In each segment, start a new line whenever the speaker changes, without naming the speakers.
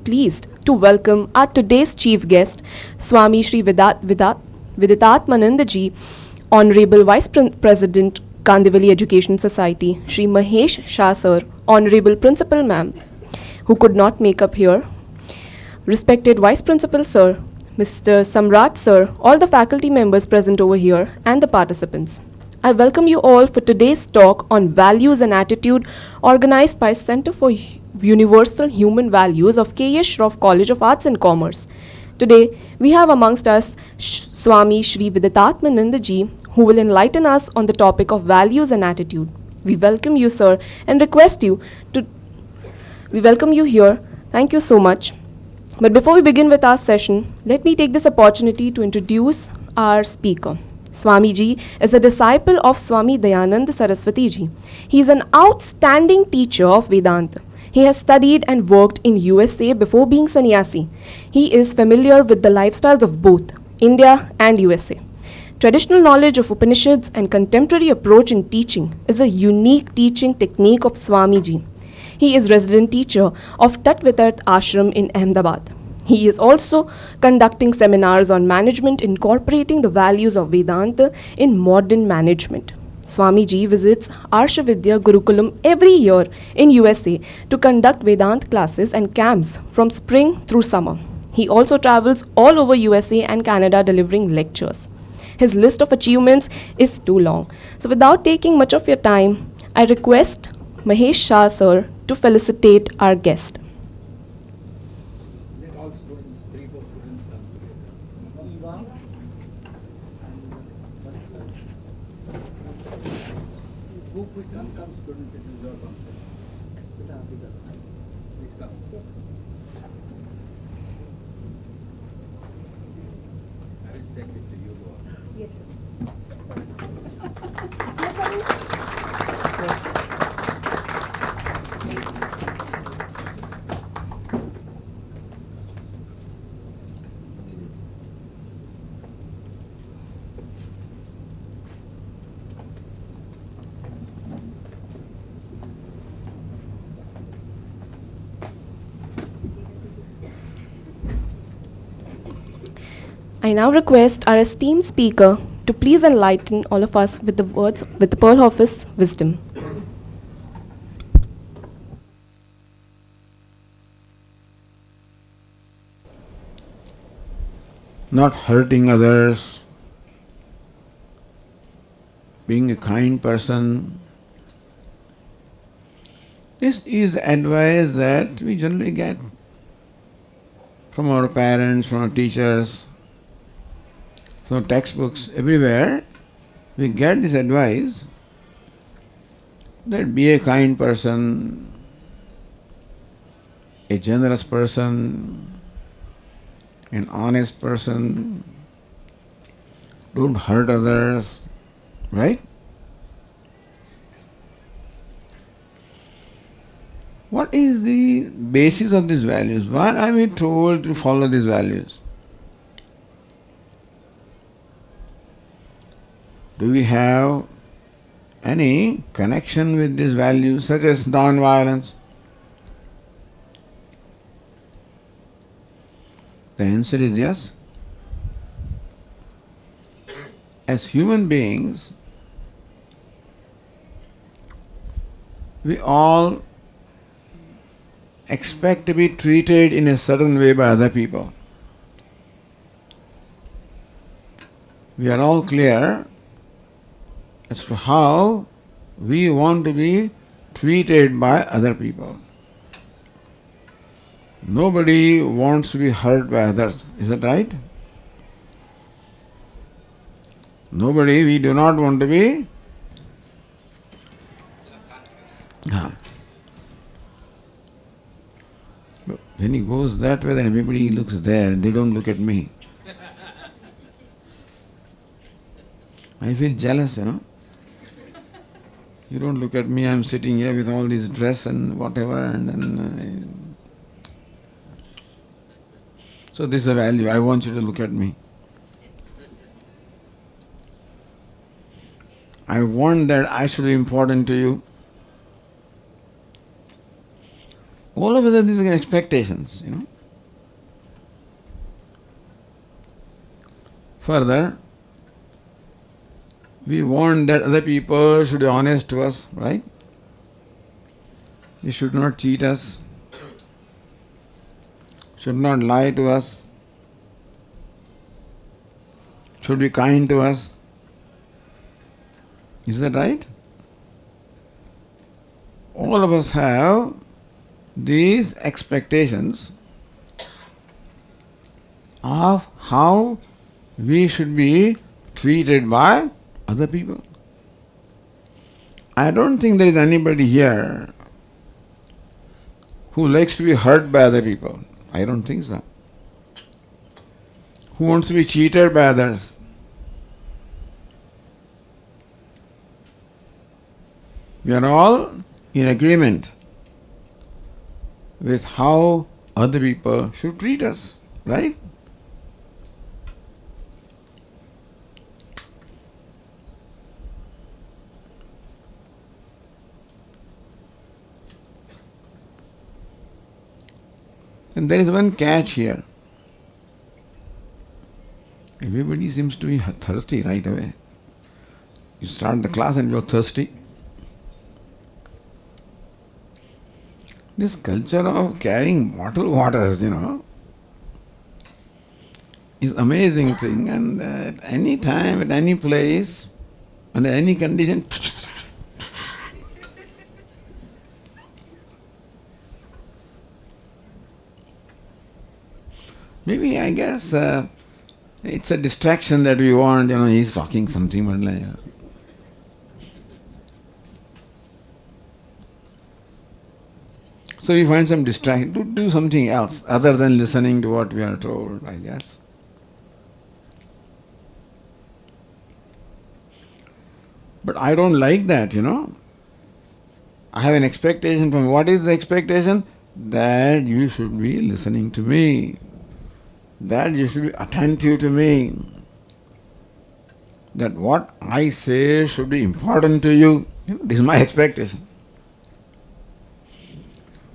pleased to welcome our today's chief guest, Swami Shri Viditatmananda ji, Honorable Vice President, Kandivali Education Society, Shri Mahesh Shah sir, Honorable Principal ma'am, who could not make up here, respected Vice Principal sir, Mr. Samrat sir, all the faculty members present over here, and the participants. I welcome you all for today's talk on values and attitude organized by Center for Universal Human Values of KES Shroff College of Arts and Commerce. Today, we have amongst us Swami Shri Viditatmananda ji, who will enlighten us on the topic of values and attitude. We welcome you, sir, and we welcome you here. Thank you so much. But before we begin with our session, let me take this opportunity to introduce our speaker. Swamiji is a disciple of Swami Dayananda Saraswatiji. He is an outstanding teacher of Vedanta. He has studied and worked in USA before being sannyasi. He is familiar with the lifestyles of both India and USA. Traditional knowledge of Upanishads and contemporary approach in teaching is a unique teaching technique of Swamiji. He is resident teacher of Tatvitat Ashram in Ahmedabad. He is also conducting seminars on management incorporating the values of Vedanta in modern management. Swamiji visits Arsha Vidya Gurukulam every year in USA to conduct Vedanta classes and camps from spring through summer. He also travels all over USA and Canada delivering lectures. His list of achievements is too long. So without taking much of your time, I request Mahesh Shah sir to felicitate our guest.
Let all students, 3-4 students come together. Eva and who quick come students, it is your concept. Please come. I will take it to you.
Yes,
I now request our esteemed speaker to please enlighten all of us with the pearl of his wisdom.
Not hurting others, being a kind person. This is advice that we generally get from our parents, from our teachers, from textbooks, everywhere. We get this advice that be a kind person, a generous person, an honest person, don't hurt others, right? What is the basis of these values? Why are we told to follow these values? Do we have any connection with these values, such as non-violence? The answer is yes. As human beings, we all expect to be treated in a certain way by other people. We are all clear as to how we want to be treated by other people. Nobody wants to be hurt by others. Is that right? Nobody, we do not want to be. But when he goes that way, then everybody looks there. They don't look at me. I feel jealous, You don't look at me, I'm sitting here with all this dress and whatever, and then so this is a value. I want you to look at me. I want that I should be important to you. All of a sudden these are expectations, Further, we want that other people should be honest to us, right? They should not cheat us, should not lie to us, should be kind to us. Is that right? All of us have these expectations of how we should be treated by other people. I don't think there is anybody here who likes to be hurt by other people. I don't think so. Who wants to be cheated by others? We are all in agreement with how other people should treat us, right? And there is one catch here. Everybody seems to be thirsty right away. You start the class and you're thirsty. This culture of carrying bottled waters, is amazing thing, and at any time, at any place, under any condition, maybe I guess it's a distraction that we want, he's talking something, but like, so we find some distraction to do something else other than listening to what we are told, I guess. But I don't like that, I have an expectation from, what is the expectation? That you should be listening to me. That you should be attentive to me. That what I say should be important to you. This is my expectation.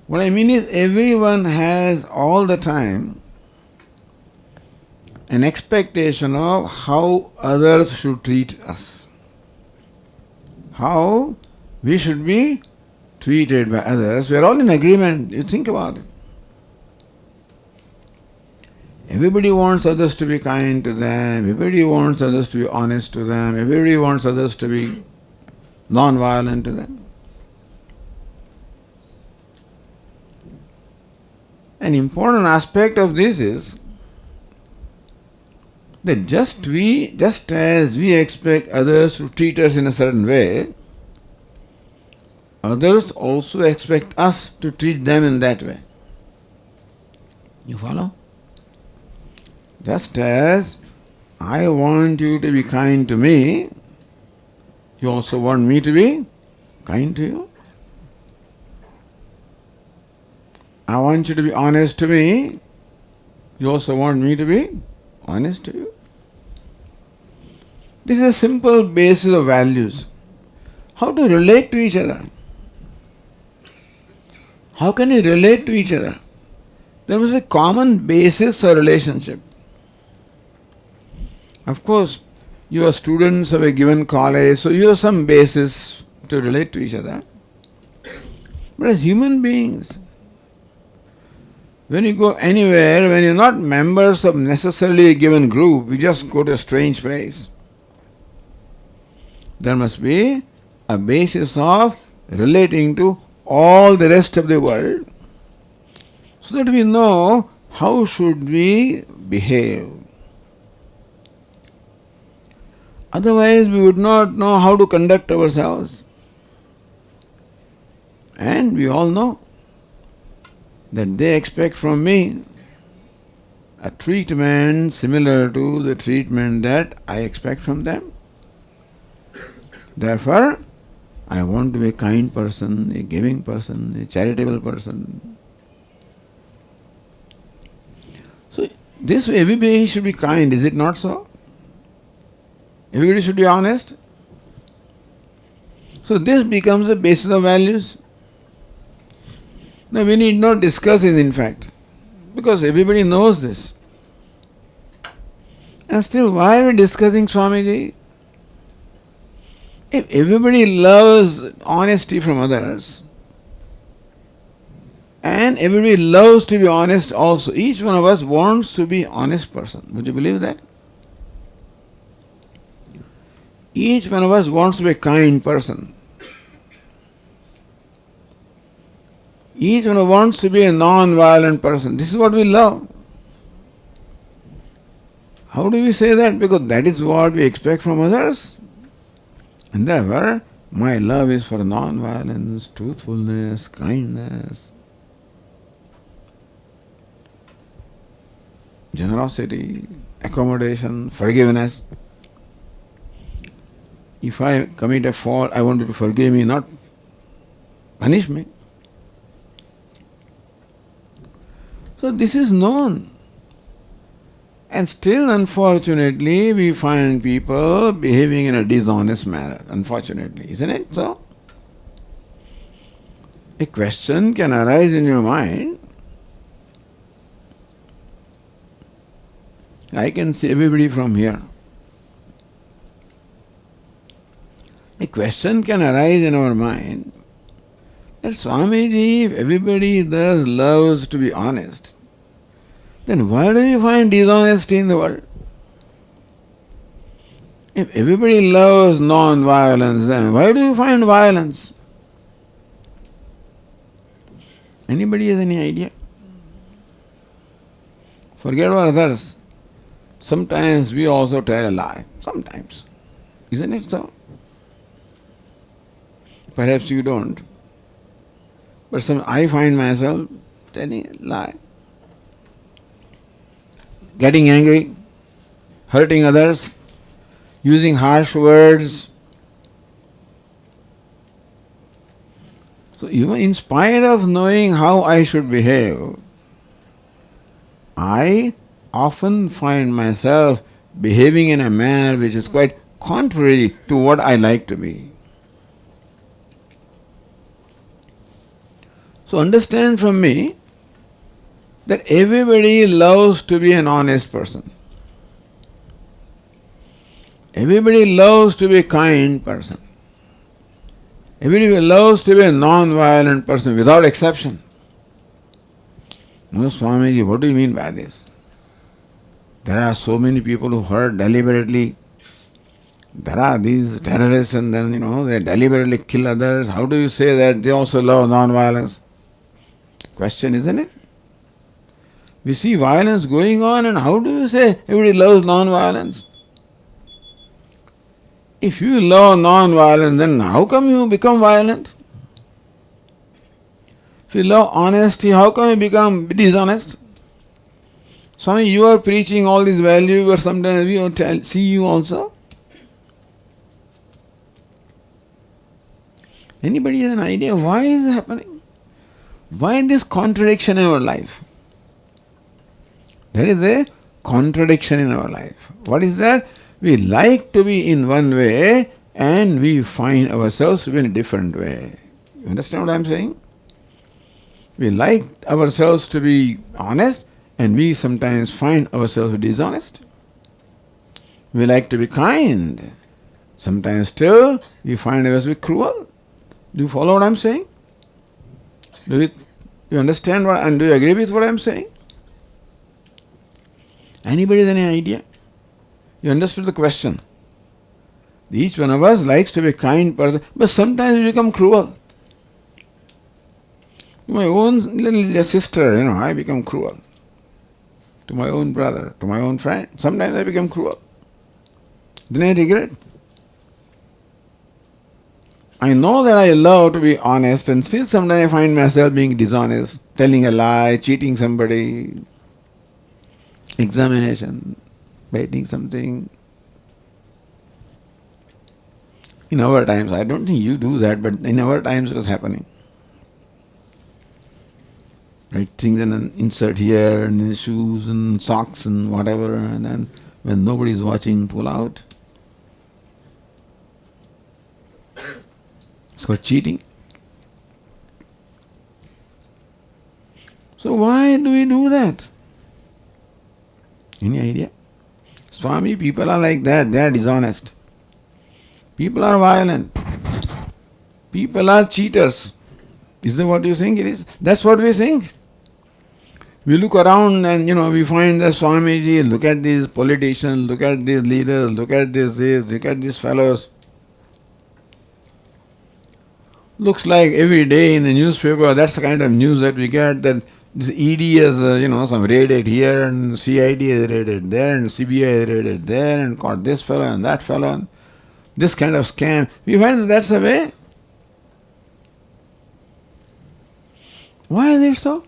What I mean is, everyone has all the time an expectation of how others should treat us. How we should be treated by others. We are all in agreement. You think about it. Everybody wants others to be kind to them. Everybody wants others to be honest to them. Everybody wants others to be non-violent to them. An important aspect of this is that just as we expect others to treat us in a certain way, others also expect us to treat them in that way. You follow? Just as I want you to be kind to me, you also want me to be kind to you. I want you to be honest to me, you also want me to be honest to you. This is a simple basis of values. How to relate to each other? How can we relate to each other? There must be a common basis for relationship. Of course, you are students of a given college, so you have some basis to relate to each other. But as human beings, when you go anywhere, when you're not members of necessarily a given group, you just go to a strange place. There must be a basis of relating to all the rest of the world, so that we know how should we behave. Otherwise, we would not know how to conduct ourselves. And we all know that they expect from me a treatment similar to the treatment that I expect from them. Therefore, I want to be a kind person, a giving person, a charitable person. So, this way everybody should be kind, is it not so? Everybody should be honest. So this becomes the basis of values. Now we need not discuss it, in fact, because everybody knows this. And still, why are we discussing Swamiji? If everybody loves honesty from others, and everybody loves to be honest also, each one of us wants to be honest person. Would you believe that? Each one of us wants to be a kind person. Each one wants to be a non-violent person. This is what we love. How do we say that? Because that is what we expect from others. And therefore, my love is for non-violence, truthfulness, kindness, generosity, accommodation, forgiveness. If I commit a fault, I want you to forgive me, not punish me. So this is known. And still, unfortunately, we find people behaving in a dishonest manner. Unfortunately, isn't it so? A question can arise in your mind. I can see everybody from here. A question can arise in our mind that Swamiji, if everybody thus loves to be honest, then why do you find dishonesty in the world? If everybody loves non-violence, then why do you find violence? Anybody has any idea? Forget about others. Sometimes we also tell a lie. Sometimes. Isn't it so? Perhaps you don't. But I find myself telling a lie. Getting angry, hurting others, using harsh words. So even in spite of knowing how I should behave, I often find myself behaving in a manner which is quite contrary to what I like to be. So understand from me that everybody loves to be an honest person. Everybody loves to be a kind person. Everybody loves to be a non-violent person without exception. No, Swamiji, what do you mean by this? There are so many people who hurt deliberately. There are these terrorists and then, they deliberately kill others. How do you say that they also love non-violence? Question, isn't it? We see violence going on, and how do you say everybody loves non-violence? If you love non-violence, then how come you become violent? If you love honesty, how come you become dishonest? Swami, you are preaching all these values, but sometimes we will see you also. Anybody has an idea why is it happening? Why this contradiction in our life? There is a contradiction in our life. What is that? We like to be in one way and we find ourselves to be in a different way. You understand what I am saying? We like ourselves to be honest and we sometimes find ourselves dishonest. We like to be kind. Sometimes still we find ourselves to be cruel. Do you follow what I am saying? Do you understand what and do you agree with what I am saying? Anybody has any idea? You understood the question. Each one of us likes to be a kind person, but sometimes we become cruel. To my own little sister, I become cruel. To my own brother, to my own friend, sometimes I become cruel. Then I regret. I know that I love to be honest and still sometimes I find myself being dishonest, telling a lie, cheating somebody, examination, writing something. In our times, I don't think you do that, but in our times it was happening. Right, things and then insert here and in shoes and socks and whatever, and then when nobody is watching, pull out. It's called cheating. So why do we do that? Any idea? Swami, people are like that, they are dishonest. People are violent. People are cheaters. Is that what you think it is? That's what we think. We look around and we find that Swamiji, look at these politicians, look at these leaders, look at look at these fellows. Looks like every day in the newspaper, that's the kind of news that we get, that this ED has, some raided here and CID has raided there and CBI has raided there and caught this fellow and that fellow. This kind of scam. We find that that's the way. Why is it so?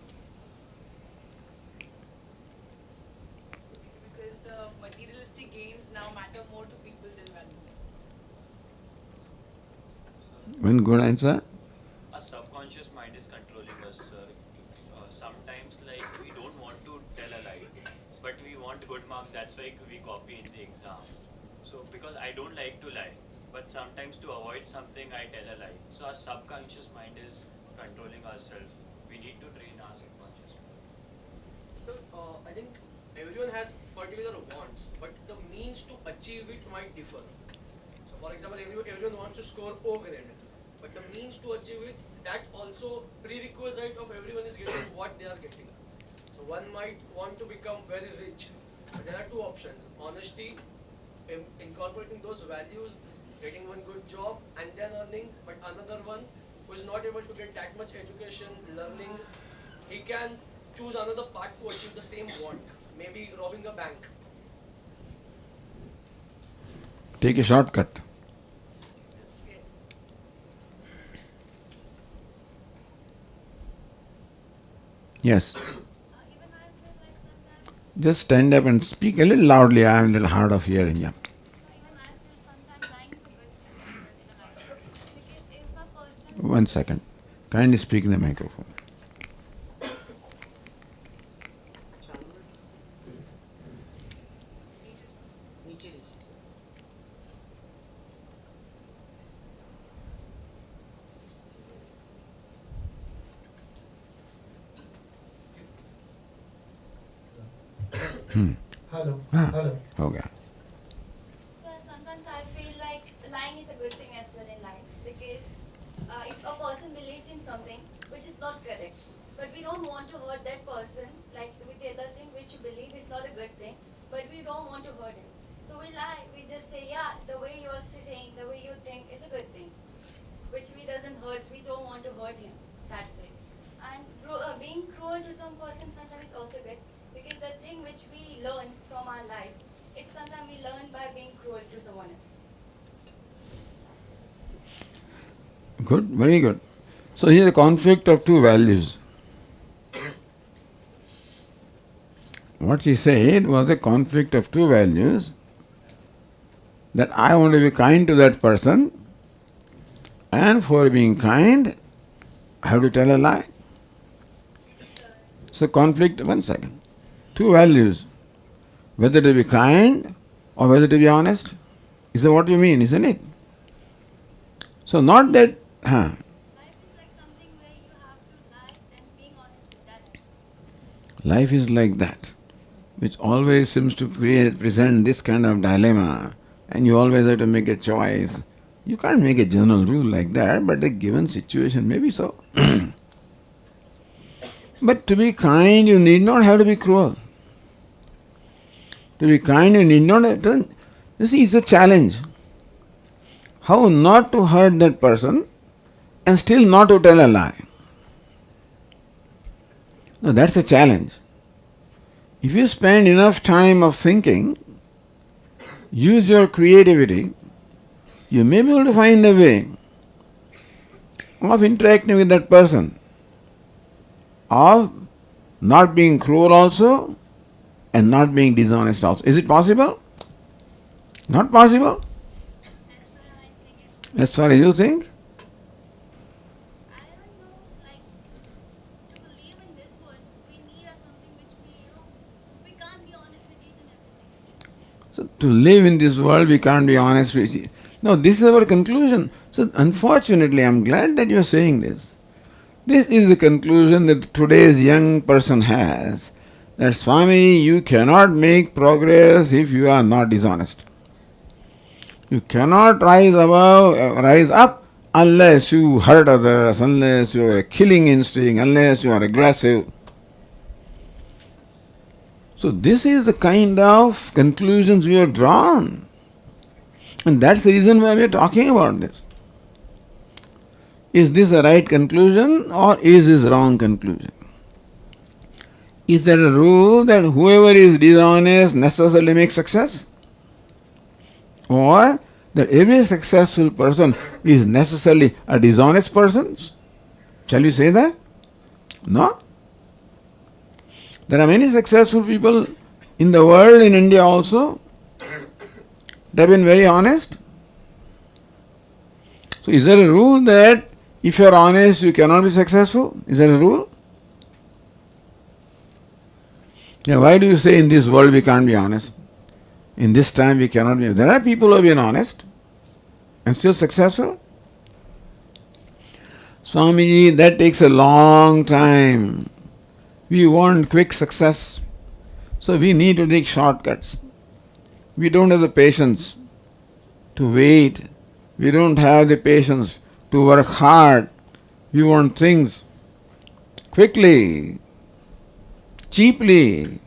Because the materialistic gains now matter more to people than values.
One good answer.
Our subconscious mind is controlling us, sir. Sometimes, like, we don't want to tell a lie, but we want good marks. That's why we copy in the exam. So, because I don't like to lie, but sometimes to avoid something, I tell a lie. So, our subconscious mind is controlling ourselves. We need to train our subconscious mind.
So, I think everyone has particular wants, but the means to achieve it might differ. So, for example, everyone wants to score O grade, but the means to achieve it, that also prerequisite of everyone is getting what they are getting. So, one might want to become very rich, but there are two options: honesty, incorporating those values, getting one good job, and then earning. But another one who is not able to get that much education, learning, he can choose another path to achieve the same want, maybe robbing a bank.
Take a shortcut.
Yes.
Yes.
Even I feel like sometimes,
Just stand up and speak a little loudly. I am a little hard of hearing. Yeah.
even I feel sometimes lying is a good thing in a life. Because if a person,
1 second. Kindly speak in the microphone.
Hello.
Ah.
Hello.
Okay.
so sometimes I feel like lying is a good thing as well in life. Because if a person believes in something which is not correct, but we don't want to hurt that person, like with the other thing which you believe is not a good thing, but we don't want to hurt him. So we lie, we just say, yeah, the way you are saying, the way you think is a good thing, which we doesn't hurt, we don't want to hurt him. That's it. And being cruel to some person sometimes is also good, because the thing which we learn from our life, it's sometimes we learn by being cruel to someone else.
Good, very good. So here the conflict of two values. What she said was a conflict of two values, that I want to be kind to that person, and for being kind, I have to tell a lie. So conflict, 1 second. Two values, whether to be kind or whether to be honest. Is that what you mean, isn't it? So not that,
Life is like something where you have to lie and being honest with that as well.
life is like that, which always seems to present this kind of dilemma, and you always have to make a choice. You can't make a general rule like that, but a given situation may be so. But to be kind, you need not have to be cruel. To be kind, you need not have to. You see, it's a challenge. How not to hurt that person and still not to tell a lie. No, that's a challenge. If you spend enough time of thinking, use your creativity, you may be able to find a way of interacting with that person, of not being cruel also and not being dishonest also. Is it possible? Not possible?
That's why I think it's,
As far as you think?
I don't know, like, to live in this world, we need something which we can't be honest with each and everything.
So to live in this world, we can't be honest with you. No, this is our conclusion. So unfortunately, I'm glad that you are saying this. This is the conclusion that today's young person has, that Swami, you cannot make progress if you are not dishonest. You cannot rise up unless you hurt others, unless you have a killing instinct, unless you are aggressive. So this is the kind of conclusions we have drawn. And that's the reason why we are talking about this. Is this a right conclusion or is this wrong conclusion? Is there a rule that whoever is dishonest necessarily makes success? Or that every successful person is necessarily a dishonest person? Shall we say that? No. There are many successful people in the world, in India also. They have been very honest. So is there a rule that if you are honest, you cannot be successful? Is there a rule? Yeah, why do you say in this world we can't be honest? In this time we cannot be. There are people who have been honest and still successful. Swamiji, that takes a long time. We want quick success. So we need to take shortcuts. We don't have the patience to wait. We don't have the patience to work hard. We want things quickly, cheaply.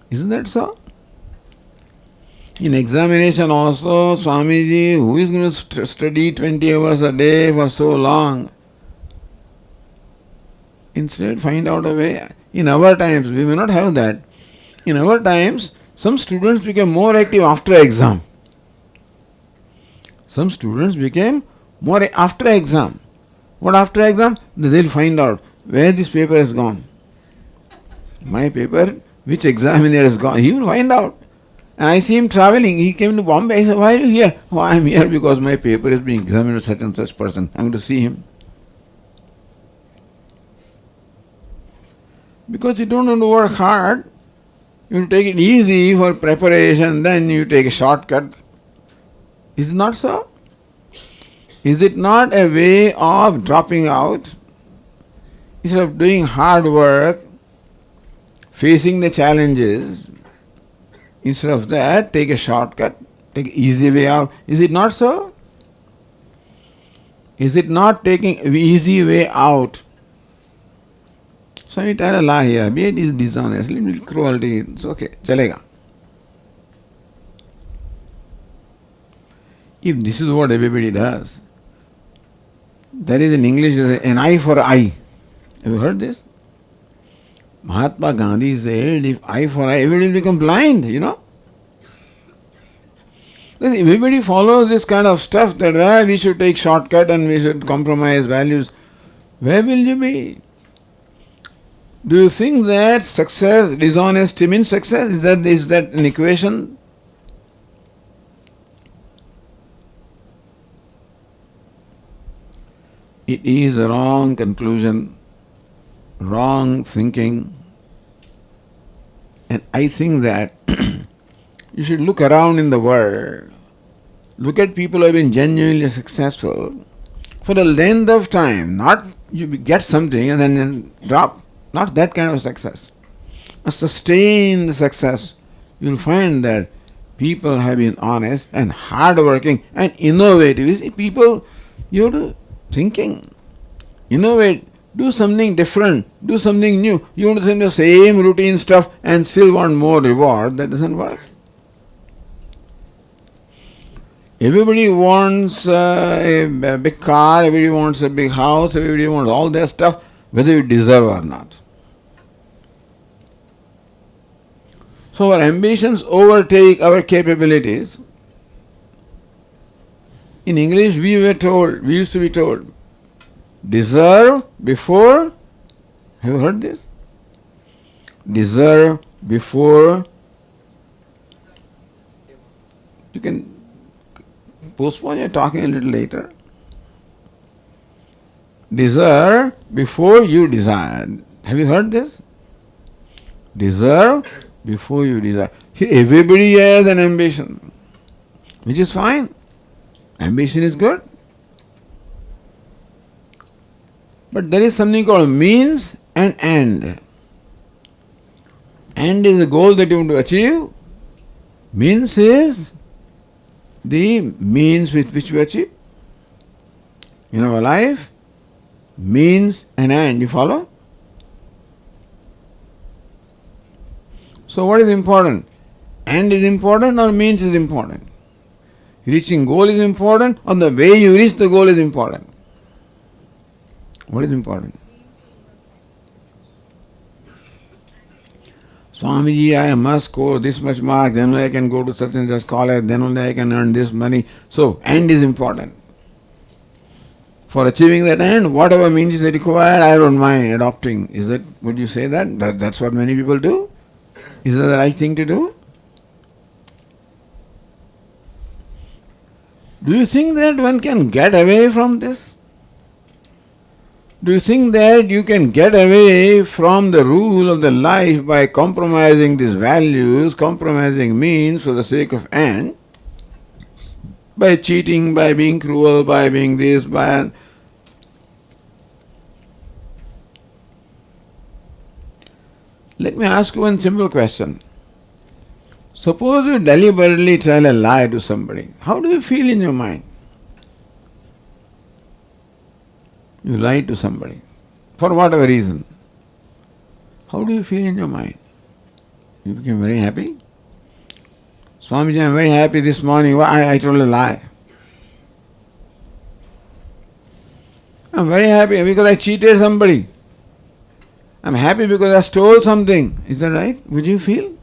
Isn't that so? In examination also, Swamiji, who is going to study 20 hours a day for so long? Instead, find out a way. In our times, we may not have that. In our times, some students became more active after exam. Some students became more after exam. What after exam? They'll find out where this paper has gone. My paper, which examiner has gone? He will find out. And I see him traveling. He came to Bombay. I said, why are you here? Oh, I am here because my paper is being examined with such and such person. I am going to see him. Because you don't want to work hard. You take it easy for preparation, then you take a shortcut. Is it not so? Is it not a way of dropping out? Instead of doing hard work, facing the challenges, instead of that, take a shortcut, take an easy way out. Is it not so? Is it not taking an easy way out? So we tell a lie here, be it is dishonest, little cruelty, it's okay, chalega. If this is what everybody does, there is in English an eye for eye. Have you heard this? Mahatma Gandhi said, if eye for eye, everybody will become blind, you know. Everybody follows this kind of stuff that we should take shortcut and we should compromise values. Where will you be? Do you think that success, dishonesty means success? Is that an equation? It is a wrong conclusion, wrong thinking. And I think that you should look around in the world. Look at people who have been genuinely successful for a length of time, not you get something and then drop. Not that kind of success. A sustained success. You will find that people have been honest and hardworking and innovative. You see, people, you have to thinking, innovate, do something different, do something new. You want to do the same routine stuff and still want more reward. That doesn't work. Everybody wants a big car, everybody wants a big house, everybody wants all that stuff, whether you deserve or not. So our ambitions overtake our capabilities. In English we used to be told, deserve before, have you heard this? Deserve before, you can postpone your talking a little later. Deserve before you desire. Have you heard this? Deserve before you desire. Here everybody has an ambition, which is fine. Ambition is good. But there is something called means and end. end is the goal that you want to achieve, means is the means with which we achieve. In our life, means and end, you follow? So what is important? End is important or means is important? Reaching goal is important or the way you reach the goal is important? What is important? Swamiji, I must score this much mark, then only I can go to such and such college, then only I can earn this money. So, end is important. For achieving that end, whatever means is required, I don't mind adopting. Is that, would you say that? That's what many people do? Is that the right thing to do? Do you think that one can get away from this? Do you think that you can get away from the rule of the life by compromising these values, compromising means for the sake of end, by cheating, by being cruel, by being this, by... Let me ask you one simple question. Suppose you deliberately tell a lie to somebody. How do you feel in your mind? You lie to somebody, for whatever reason. How do you feel in your mind? You become very happy? Swamiji, I am very happy this morning. Why? I told a lie. I am very happy because I cheated somebody. I am happy because I stole something. Is that right? Would you feel?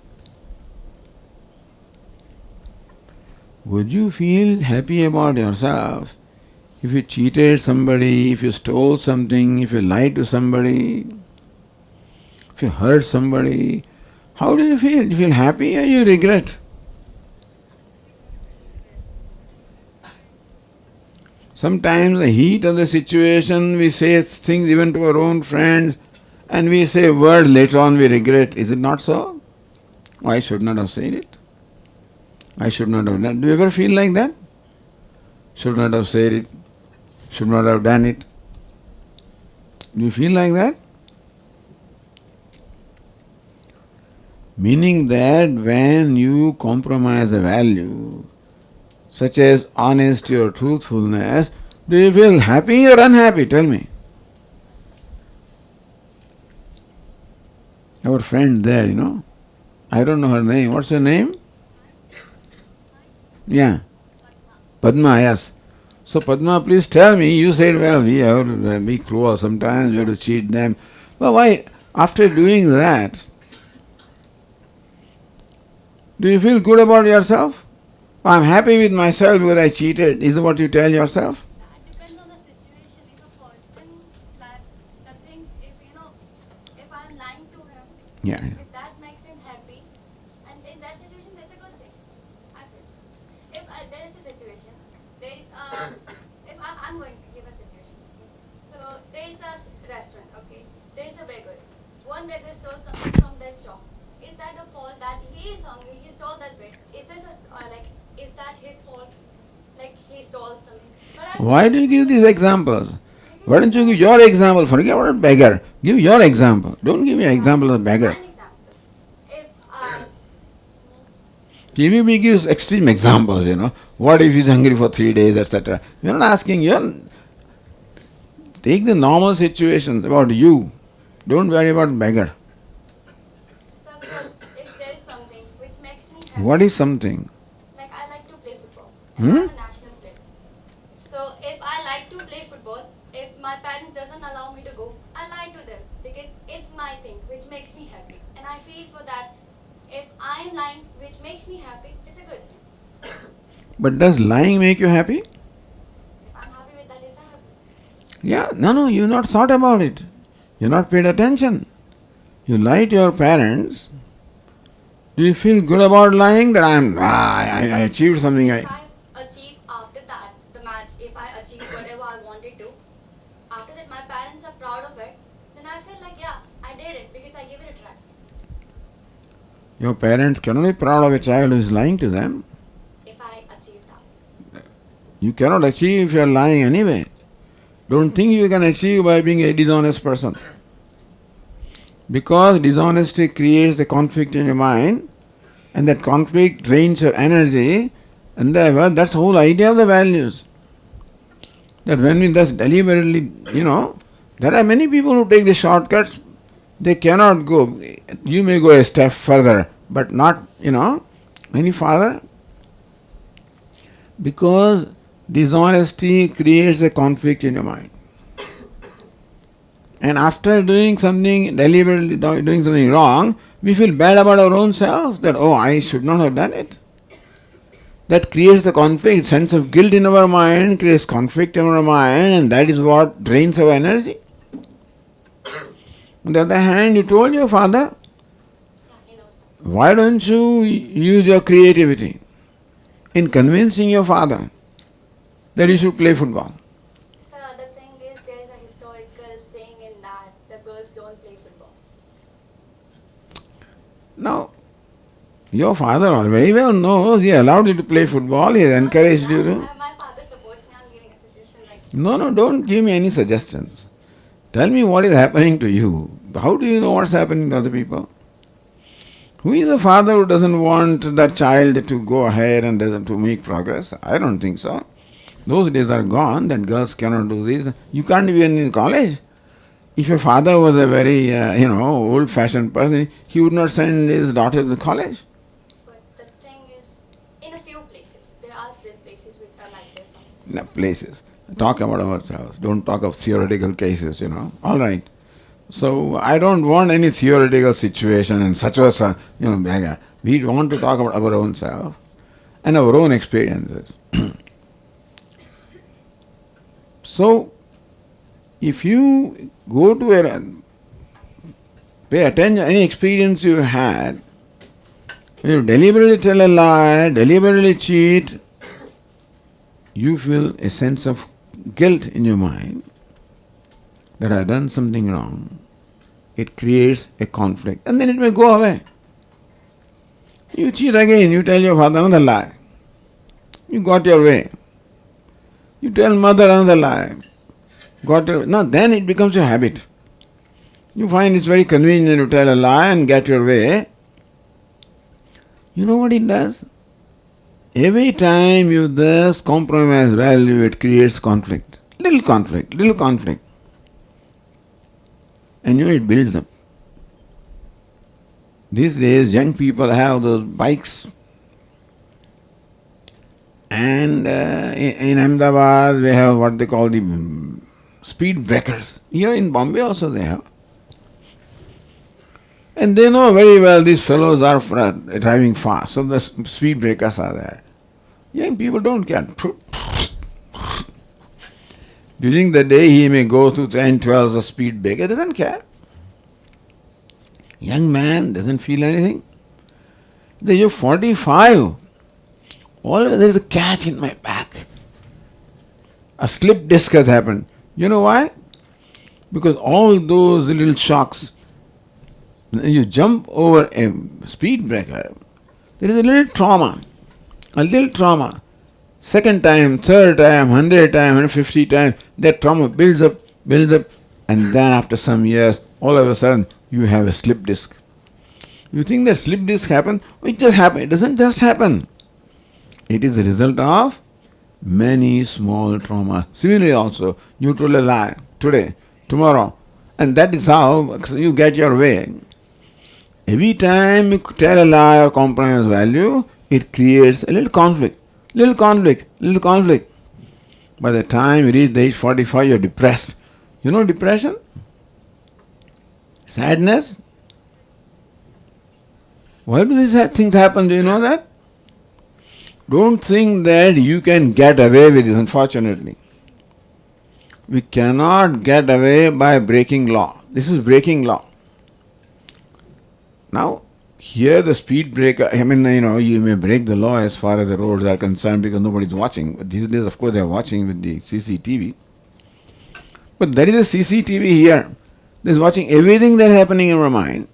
Would you feel happy about yourself if you cheated somebody, if you stole something, if you lied to somebody, if you hurt somebody? How do you feel? You feel happy or you regret? Sometimes the heat of the situation, we say things even to our own friends, and we say a word later on we regret. Is it not so? Oh, I should not have said it. I should not have done. Do you ever feel like that? Should not have said it. Should not have done it. Do you feel like that? Meaning that when you compromise a value, such as honesty or truthfulness, do you feel happy or unhappy? Tell me. Our friend there, I don't know her name. What's her name? Yeah. Padma, yes. So Padma, please tell me, you said, well, we have to be cruel sometimes, we have to cheat them. Well, why, after doing that, do you feel good about yourself? I'm happy with myself because I cheated. Is that what you tell yourself?
That depends on the situation. If a person that thinks if I'm lying to him,
Yeah.
if that makes him happy, and in that situation, that's a good thing. I feel. If there is a situation, there is if I'm going to give a situation. So there is a restaurant, okay. There is a beggars. One beggar stole something from that shop. Is that a fault that he is hungry? He stole that bread. Is this is that his fault? Like he stole something. But
Why do you give these examples? Why don't you give your example? Forget about a beggar. Give your example. Don't give me an example of a beggar.
One example. If
TVB gives extreme examples, What if he's hungry for 3 days, etc. You're not asking, take the normal situation about you. Don't worry about beggar.
suppose if there is something which makes me happy.
What is something?
Like I like to play football. And I'm a national player. So if I like to play football, if my parents doesn't allow me to go, I lie to them because it's my thing which makes me happy. And I feel for that if I'm lying which makes me happy, it's a good thing.
But does lying make you happy?
If I'm happy with that, is I happy?
Yeah, no, you've not thought about it. You've not paid attention. You lie to your parents. Do you feel good about lying that I achieved something?
If I achieve after that, the match, if I achieve whatever I wanted to, after that my parents are proud of it, then I feel like, yeah, I did it because I gave it a try.
Your parents cannot be proud of a child who is lying to them.
If I achieve that.
You cannot achieve if you are lying anyway. Don't think you can achieve by being a dishonest person. Because dishonesty creates a conflict in your mind, and that conflict drains your energy, and therefore that's the whole idea of the values. That when we thus deliberately, there are many people who take the shortcuts, they cannot go. You may go a step further, but not, any farther. Because dishonesty creates a conflict in your mind. And after doing something, deliberately doing something wrong, we feel bad about our own self, that, I should not have done it. That creates a conflict, sense of guilt in our mind, creates conflict in our mind, and that is what drains our energy. On the other hand, you told your father, why don't you use your creativity in convincing your father that you should play football?
So the thing is, there is a historical saying in that the girls don't play football.
Now, your father very well knows he allowed you to play football, he has encouraged you to.
My father supports me. I'm giving a suggestion like.
No, don't give me any suggestions. Tell me what is happening to you. How do you know what's happening to other people? Who is a father who doesn't want that child to go ahead and doesn't to make progress? I don't think so. Those days are gone, that girls cannot do this. You can't be in college. If your father was a very, old-fashioned person, he would not send his daughter to college.
But the thing is, in a few places, there are still places which are like this.
No, places. Talk about ourselves. Don't talk of theoretical cases, All right. So I don't want any theoretical situation and such was, we want to talk about our own self and our own experiences. So, if you go to pay attention to any experience you had, you deliberately tell a lie, deliberately cheat, you feel a sense of guilt in your mind that I have done something wrong. It creates a conflict and then it may go away. You cheat again, you tell your father another lie. You got your way. You tell mother another lie. Got your way. Now then it becomes a habit. You find it's very convenient to tell a lie and get your way. You know what it does? Every time you thus compromise value, it creates conflict. Little conflict. And it builds up. These days, young people have those bikes. And in Ahmedabad, we have what they call the speed breakers. Here in Bombay also they have. And they know very well these fellows are driving fast, so the speed breakers are there. Young people don't care. During the day he may go through 10, 12 of speed breaker, doesn't care. Young man doesn't feel anything. You're 45. Always there is a catch in my back. A slip disc has happened. You know why? Because all those little shocks, you jump over a speed breaker, there is a little trauma. Second time, third time, 100 times, 150 times, that trauma builds up, and then after some years, all of a sudden, you have a slip disc. You think that slip disc happened? It just happened. It doesn't just happen. It is the result of many small traumas. Similarly also, you told a lie today, tomorrow, and that is how you get your way. Every time you tell a lie or compromise value, it creates a little conflict. By the time you reach the age 45, you're depressed. You know depression? Sadness? Why do these things happen? Do you know that? Don't think that you can get away with this, unfortunately. We cannot get away by breaking law. This is breaking law. Now, here the speed breaker, you may break the law as far as the roads are concerned because nobody's watching. But these days, of course, they are watching with the CCTV. But there is a CCTV here. There's watching everything that's happening in our mind.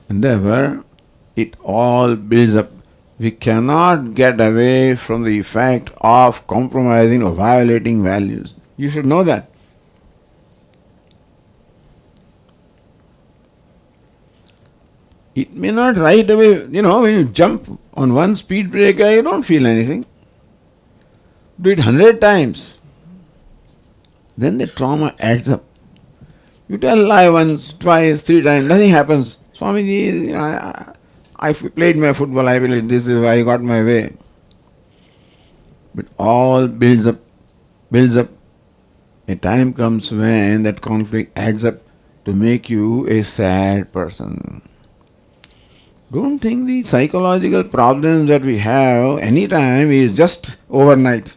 And therefore, it all builds up. We cannot get away from the effect of compromising or violating values. You should know that. It may not right away, when you jump on one speed breaker, you don't feel anything. Do it 100 times. Then the trauma adds up. You tell a lie once, twice, 3 times, nothing happens. Swamiji, I played my football, I believe this is why I got my way. But all builds up. A time comes when that conflict adds up to make you a sad person. Don't think the psychological problems that we have anytime is just overnight.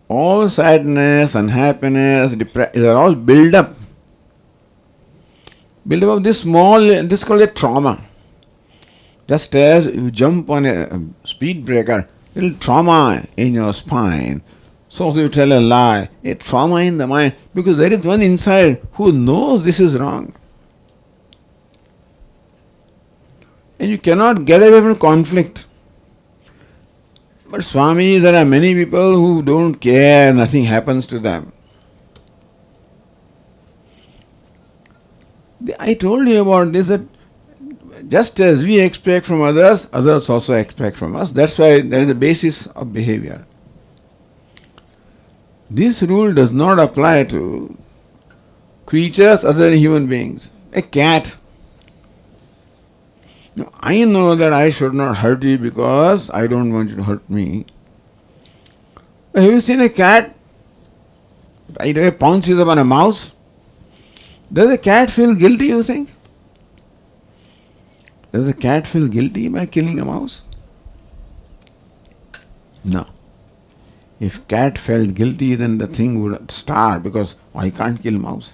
All sadness, unhappiness, depression, they are all build up. Build up of this is called a trauma. Just as you jump on a speed breaker, little trauma in your spine. So you tell a lie, a trauma in the mind, because there is one inside who knows this is wrong. And you cannot get away from conflict. But Swami, there are many people who don't care, nothing happens to them. I told you about this, that just as we expect from others, others also expect from us. That's why there is a basis of behavior. This rule does not apply to creatures other than human beings. A cat. Now, I know that I should not hurt you because I don't want you to hurt me. But have you seen a cat right away pounces upon a mouse? Does a cat feel guilty, you think? Does a cat feel guilty by killing a mouse? No. If cat felt guilty, then the thing would starve because I can't kill mouse.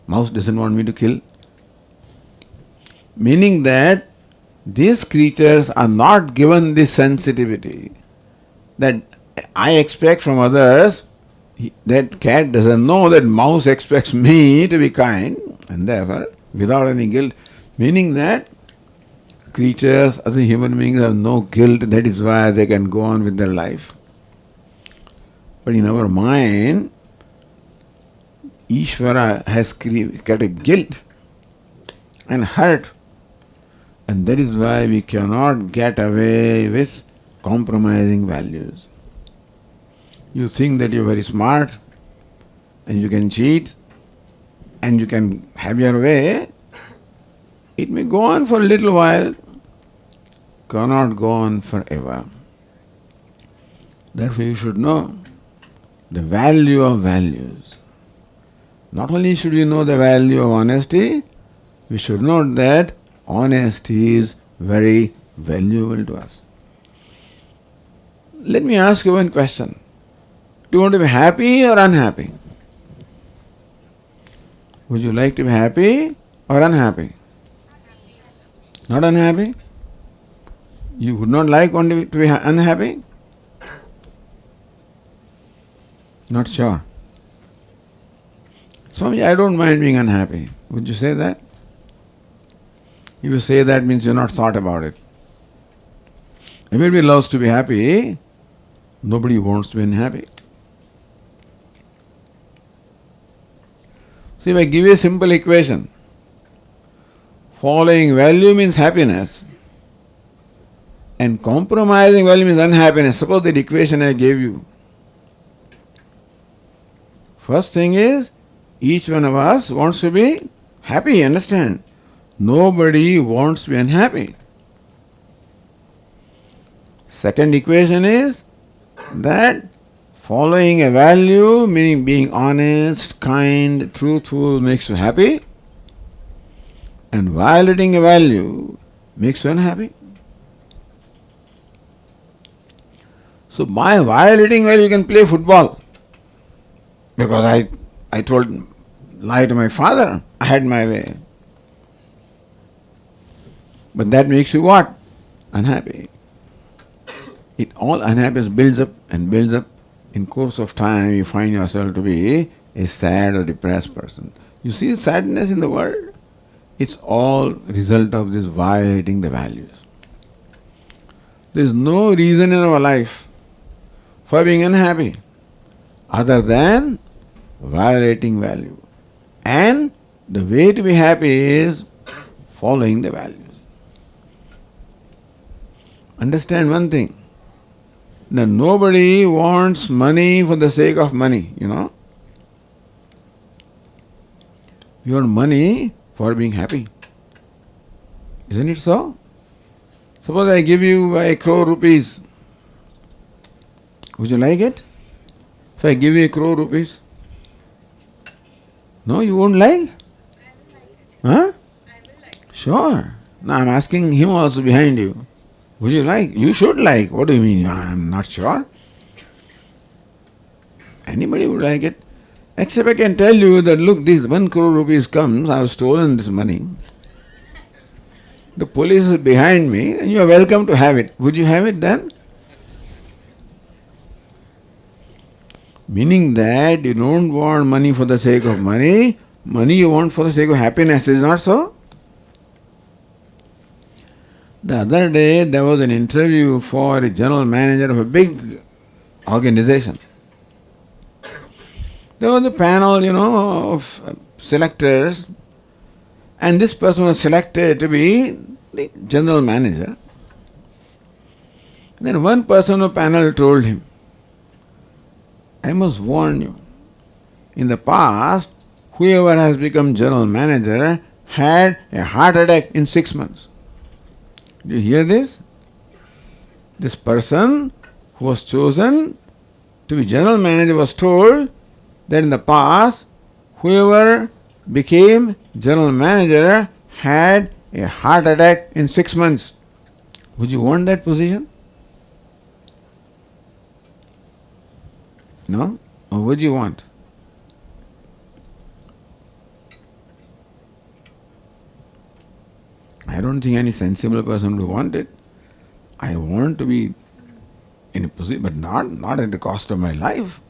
Mouse doesn't want me to kill. Meaning that these creatures are not given this sensitivity that I expect from others. That cat doesn't know that mouse expects me to be kind, and therefore, without any guilt, meaning that creatures, other human beings have no guilt, that is why they can go on with their life. But in our mind, Ishvara has got a guilt and hurt, and that is why we cannot get away with compromising values. You think that you're very smart and you can cheat and you can have your way. It may go on for a little while, cannot go on forever. Therefore you should know the value of values. Not only should we know the value of honesty, we should know that honesty is very valuable to us. Let me ask you one question. Do you want to be happy or unhappy? Would you like to be happy or unhappy? Not unhappy? You would not like to be unhappy? Not sure. Swami, I don't mind being unhappy. Would you say that? If you say that, means you've not thought about it. Everybody loves to be happy. Nobody wants to be unhappy. So if I give you a simple equation, following value means happiness and compromising value means unhappiness. Suppose that equation I gave you. First thing is, each one of us wants to be happy, understand? Nobody wants to be unhappy. Second equation is that following a value, meaning being honest, kind, truthful, makes you happy, and violating a value makes you unhappy. So by violating value, you can play football. Because I told lie to my father, I had my way. But that makes you what? Unhappy. All unhappiness builds up and builds up. In course of time, you find yourself to be a sad or depressed person. You see sadness in the world? It's all result of this violating the values. There is no reason in our life for being unhappy other than violating value. And the way to be happy is following the values. Understand one thing, that nobody wants money for the sake of money, you know. You want money for being happy. Isn't it so? Suppose I give you 1 crore rupees. Would you like it? If I give you 1 crore rupees? No, you won't like? Huh? Sure. Now I'm asking him also behind you. Would you like? You should like. What do you mean? I'm not sure. Anybody would like it. Except I can tell you that look, this 1 crore rupees comes, I have stolen this money. The police is behind me and you are welcome to have it. Would you have it then? Meaning that you don't want money for the sake of money, money you want for the sake of happiness, is not so? The other day there was an interview for a general manager of a big organization. There was a panel, of selectors, and this person was selected to be the general manager. Then one person on the panel told him, I must warn you, in the past, whoever has become general manager had a heart attack in 6 months. Do you hear this? This person who was chosen to be general manager was told that in the past, whoever became general manager had a heart attack in 6 months. Would you want that position? No? Or would you want? I don't think any sensible person would want it. I want to be in a position, but not at the cost of my life.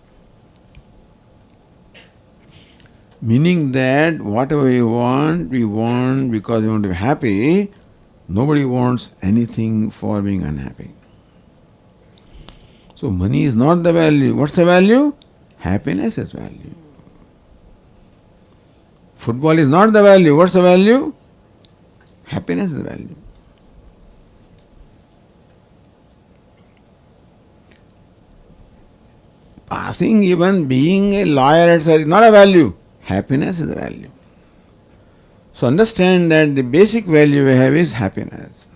Meaning that whatever we want because we want to be happy. Nobody wants anything for being unhappy. So money is not the value. What's the value? Happiness is value. Football is not the value. What's the value? Happiness is the value. Passing, even being a lawyer, etc., is not a value. Happiness is a value. So understand that the basic value we have is happiness.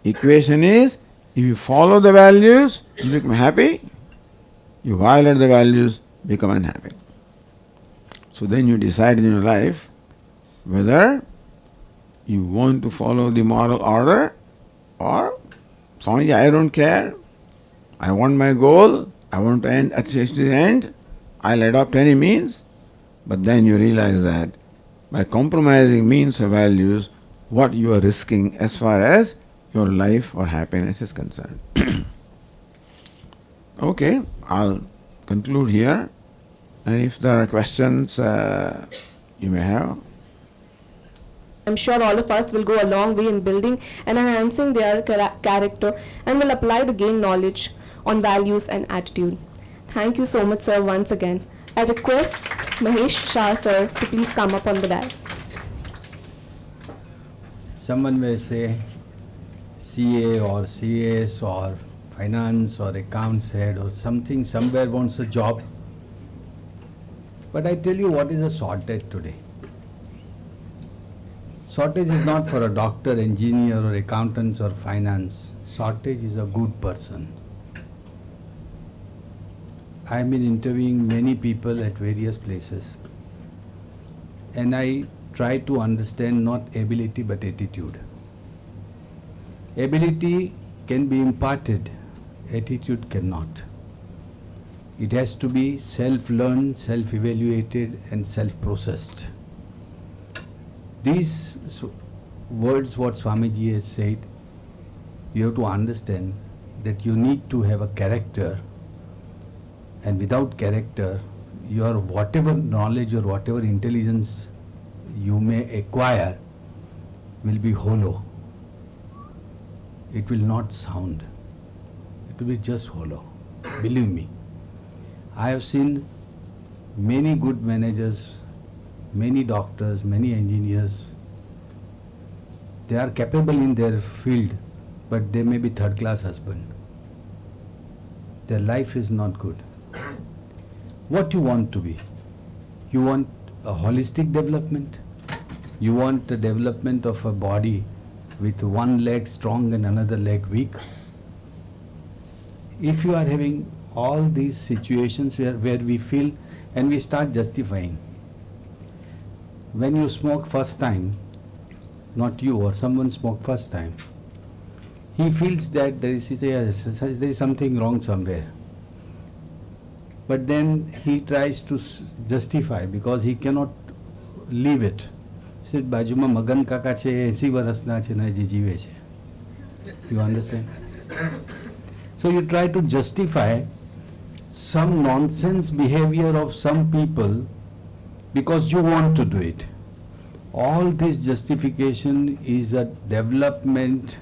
Equation is, if you follow the values, you become happy. You violate the values, become unhappy. So then you decide in your life whether you want to follow the moral order or, Swami, I don't care. I want my goal. I want to achieve the end. I'll adopt any means. But then you realize that by compromising means or values, what you are risking as far as your life or happiness is concerned. Okay, I'll conclude here. And if there are questions you may have.
I'm sure all of us will go a long way in building and enhancing their character and will apply the gained knowledge on values and attitude. Thank you so much, sir, once again. I request Mahesh Shah, sir, to please come up on the dais.
Someone may say CA or CS or finance or accounts head or something, somewhere wants a job. But I tell you what is a shortage today. Shortage is not for a doctor, engineer or accountants or finance. Shortage is a good person. I have been interviewing many people at various places and I try to understand not ability but attitude. Ability can be imparted, attitude cannot. It has to be self-learned, self-evaluated and self-processed. These words what Swamiji has said, you have to understand that you need to have a character, and without character, your whatever knowledge or whatever intelligence you may acquire will be hollow. It will not sound. It will be just hollow. Believe me. I have seen many good managers, many doctors, many engineers, They are capable in their field, but they may be third class husband. Their life is not good. What you want to be? You want a holistic development? You want the development of a body with one leg strong and another leg weak? If you are having all these situations where we feel and we start justifying. When you smoke first time, not you or someone smoke first time, he feels that there is something wrong somewhere. But then he tries to justify because he cannot leave it. He says, "Bajuma Magan kaka છે 80 વર્ષના છે ને હજી જીવે છે." You understand? So you try to justify some nonsense behavior of some people because you want to do it. All this justification is a development,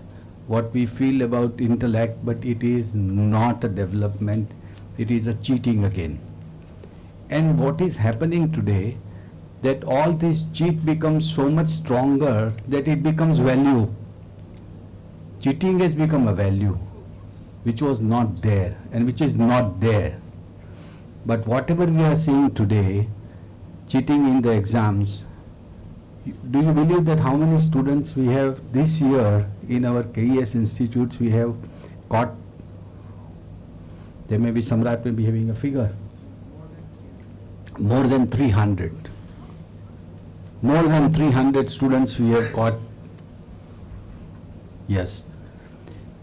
what we feel about intellect, but it is not a development, it is a cheating again. And what is happening today, that all this cheat becomes so much stronger that it becomes value. Cheating has become a value, which was not there and which is not there. But whatever we are seeing today, cheating in the exams, do you believe that how many students we have this year in our KES institutes we have caught? There may be, Samrat may be having a figure. More than 300. More than 300 students we have caught. Yes.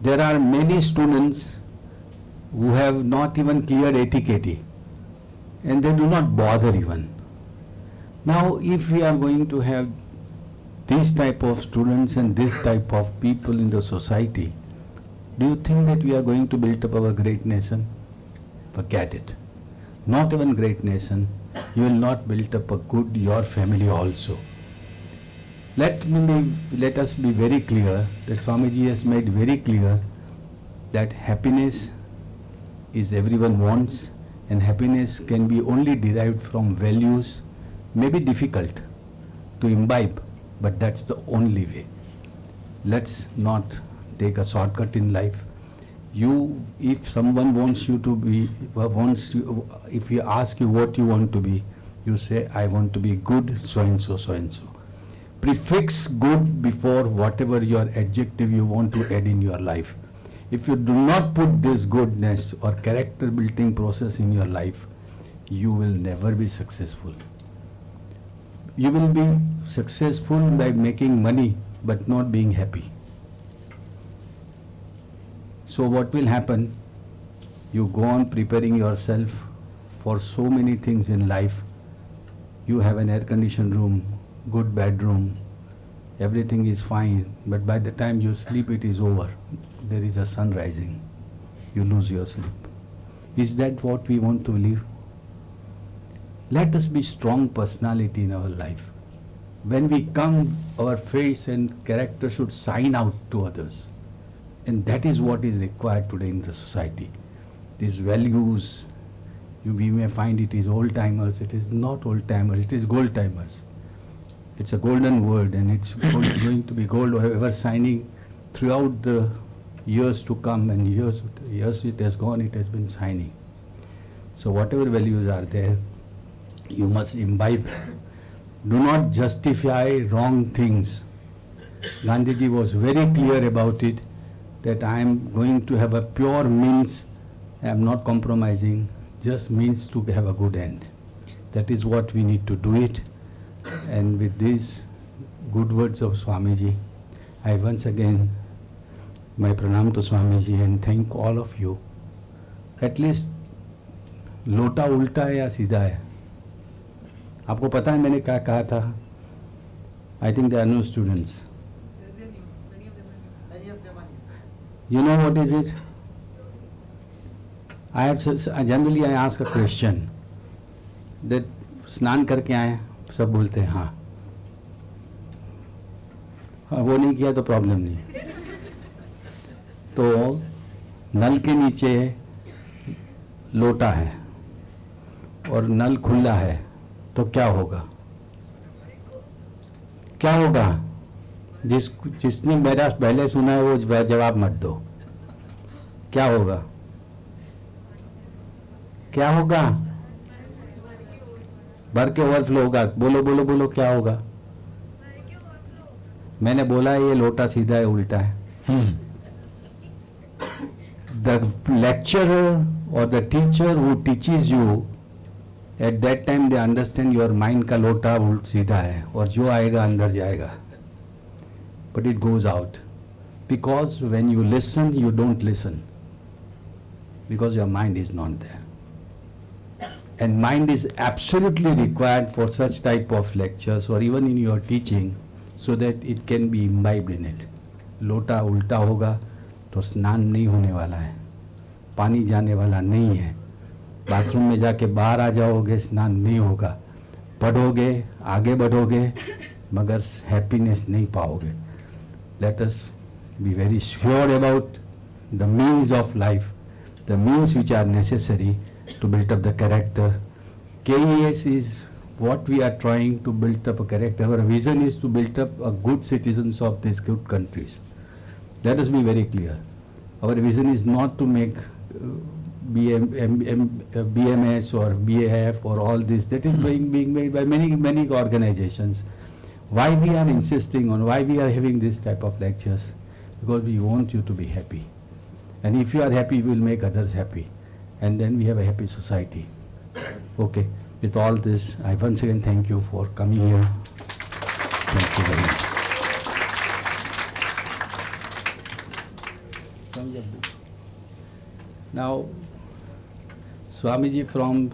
There are many students who have not even cleared ATKT and they do not bother even. Now if we are going to have this type of students and this type of people in the society, do you think that we are going to build up our great nation? Forget it. Not even great nation, you will not build up a good your family also. Let us be very clear that Swamiji has made very clear that happiness is everyone wants, and happiness can be only derived from values, may be difficult to imbibe, but that's the only way. Let's not take a shortcut in life. If someone wants you to be, if he asks you what you want to be, you say, I want to be good, so and so, so and so. Prefix good before whatever your adjective you want to add in your life. If you do not put this goodness or character building process in your life, you will never be successful. You will be successful by making money but not being happy. So what will happen? You go on preparing yourself for so many things in life. You have an air-conditioned room, good bedroom, everything is fine, but by the time you sleep it is over. There is a sun rising. You lose your sleep. Is that what we want to live? Let us be strong personality in our life. When we come, our face and character should shine out to others. And that is what is required today in the society. These values, we may find it is old-timers. It is not old-timers, it is gold-timers. It's a golden word and it's going to be gold or ever shining throughout the years to come, and years it has gone, it has been shining. So whatever values are there, you must imbibe. Do not justify wrong things. Gandhiji was very clear about it, that I am going to have a pure means, I am not compromising, just means to have a good end. That is what we need to do it. And with these good words of Swamiji, I once again my pranam to Swamiji and thank all of you. At least लोटा उल्टा है या सीधा है? आपको पता है मैंने क्या कहा था? I think there are no students. You know what is it? Generally I ask a question that स्नान करके आए, सब बोलते हैं हाँ, वो नहीं किया तो प्रॉब्लम नहीं. तो नल के नीचे लोटा है और नल खुला है तो क्या होगा? क्या होगा? जिसने मेरा पहले सुना है वो जवाब मत दो। क्या होगा? क्या होगा? भर के ओवरफ्लो होगा। बोलो बोलो बोलो, क्या होगा? मैंने बोला है ये लोटा सीधा है उल्टा है। The lecturer or the teacher who teaches you, at that time they understand your mind का लोटा सीधा है और जो आएगा अंदर जाएगा. But it goes out because when you listen, you don't listen because your mind is not there. And mind is absolutely required for such type of lectures or even in your teaching so that it can be imbibed in it. लोटा उल्टा होगा तो स्नान नहीं होने वाला है, पानी जाने वाला नहीं है, बाथरूम में जाके बाहर आ जाओगे स्नान नहीं होगा, पढ़ोगे आगे बढ़ोगे मगर हैप्पीनेस नहीं पाओगे. Let us be very sure about the means of life, the means which are necessary to build up the character. KES is what we are trying to build up a character. Our vision is to build up a good citizens of these good countries. Let us be very clear. Our vision is not to make BMS or BAF or all this. That is being made by many organizations. Why we are insisting on, why we are having this type of lectures? Because we want you to be happy. And if you are happy, we will make others happy. And then we have a happy society. Okay. With all this, I once again thank you for coming here. Thank you very much. Now, Swamiji from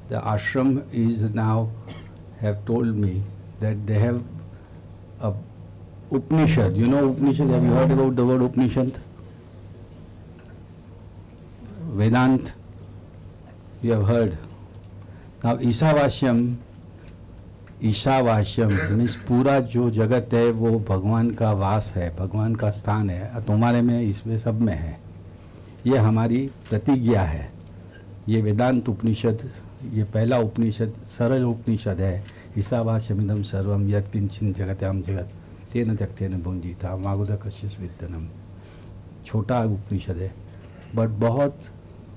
the ashram is now have told me that they have a Upanishad. You know Upanishad? Have you heard about the word Upanishad? Vedant. You have heard. Now ईशावास्यम means पूरा जो जगत है वो भगवान का वास है, भगवान का स्थान है, तुम्हारे में इसमें सब में है. ये हमारी प्रतिज्ञा है. ये वेदांत उपनिषद, ये पहला उपनिषद सरल उपनिषद है. ईशावास्यमिदं सर्वम यत् किंचित् जगत्याम जगत तेन त्यक्तेन भुञ्जीता मागुदकस्य विद्यनम. छोटा उपनिषद है बट बहुत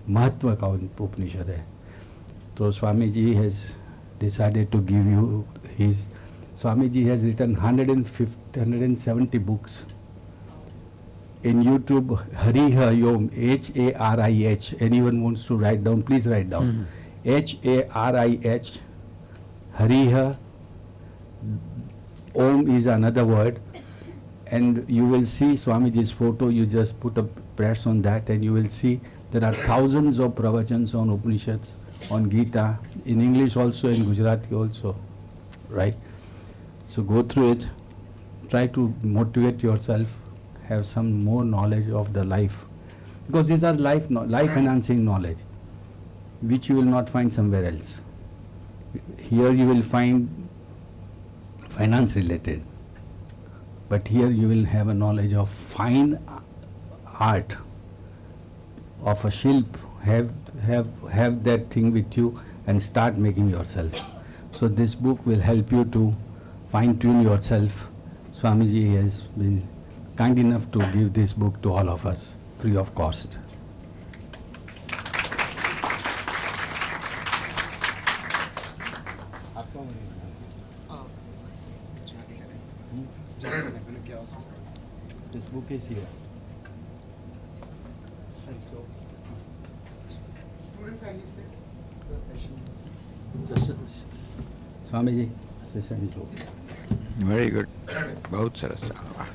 महत्व का उपनिषद है. तो Swami ji has decided to give you his. Swamiji has written 170 books. In YouTube, Hariha Yom, Harih. Anyone wants to write down, please write down. Harih. Hariha. Om is another word. And you will see Swamiji's photo. You just put a press on that and you will see there are thousands of pravachans on Upanishads, on Gita, in English also, in Gujarati also, right? So go through it, try to motivate yourself, have some more knowledge of the life, because these are life enhancing knowledge, which you will not find somewhere else. Here you will find finance related, but here you will have a knowledge of fine art, of a shilp. Have that thing with you and start making yourself. So this book will help you to fine-tune yourself. Swamiji has been kind enough to give this book to all of us free of cost. This book is here.
Students, I need the session.
Swamiji, session is over.
Very good. बहुत सरस चला.